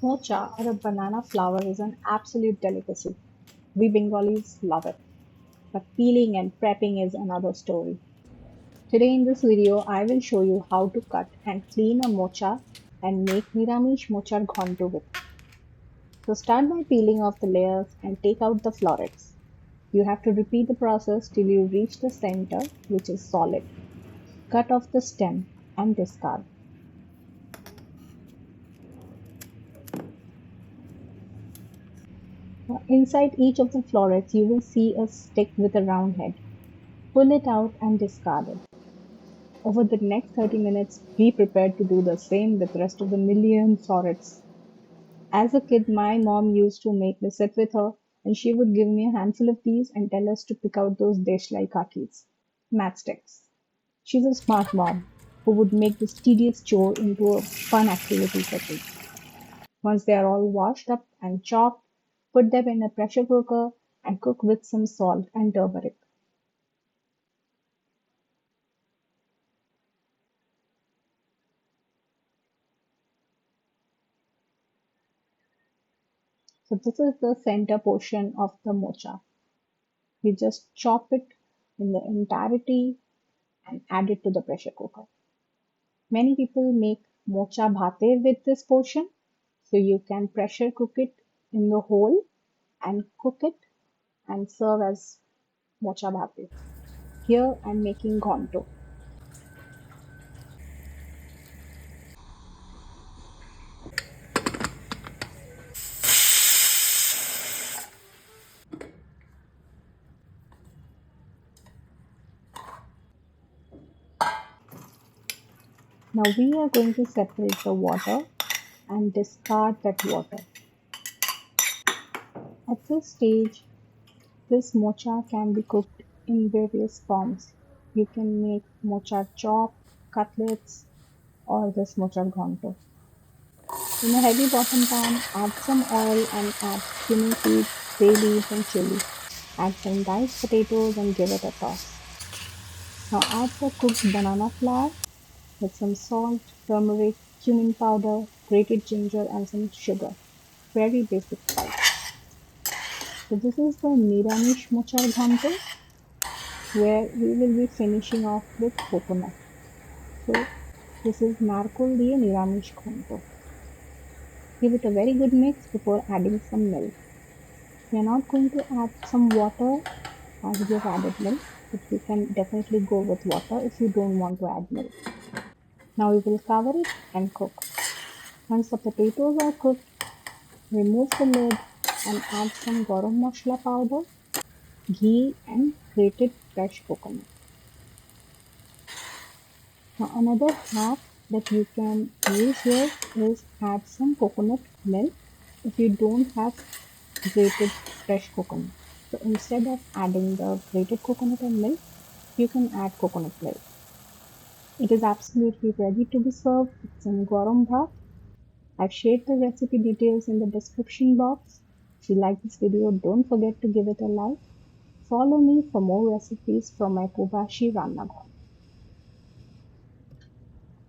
Mocha or a banana flower is an absolute delicacy. We Bengalis love it, but peeling and prepping is another story. Today in this video, I will show you how to cut and clean a mocha and make Niramish Mochar Ghonto with. So start by peeling off the layers and take out the florets. You have to repeat the process till you reach the center, which is solid. Cut off the stem and discard. Now, inside each of the florets, you will see a stick with a round head. Pull it out and discard it. Over the next 30 minutes, be prepared to do the same with the rest of the million florets. As a kid, my mom used to make me sit with her and she would give me a handful of these and tell us to pick out those desh-like kakis, matchsticks. She's a smart mom who would make this tedious chore into a fun activity for kids. Once they are all washed up and chopped, put them in a pressure cooker and cook with some salt and turmeric. So this is the center portion of the mocha. You just chop it in the entirety and add it to the pressure cooker. Many people make mocha bhate with this portion, so you can pressure cook it in the whole and cook it and serve as mocha bhate. Here I'm making ghonto. Now we are going to separate the water and discard that water. At this stage, this mocha can be cooked in various forms. You can make mocha chop, cutlets, or this mocha ghonto. In a heavy bottom pan, add some oil and add cumin seeds, bay leaves and chili. Add some diced potatoes and give it a toss. Now add the cooked banana flour with some salt, turmeric, cumin powder, grated ginger and some sugar. Very basic spice. So this is the Niramish Mochar Ghonto where we will be finishing off with coconut. So this is Narkel diye Niramish Ghonto. Give it a very good mix before adding some milk. We are not going to add some water as we have added milk, but you can definitely go with water if you don't want to add milk. Now we will cover it and cook. Once the potatoes are cooked, remove the lid and add some Garam Masala powder, ghee and grated fresh coconut. Now another hack that you can use here is add some coconut milk if you don't have grated fresh coconut. So instead of adding the grated coconut and milk, you can add coconut milk. It is absolutely ready to be served with some garam bhat. I've shared the recipe details in the description box. If you like this video, don't forget to give it a like. Follow me for more recipes from my Pobashi Ranna.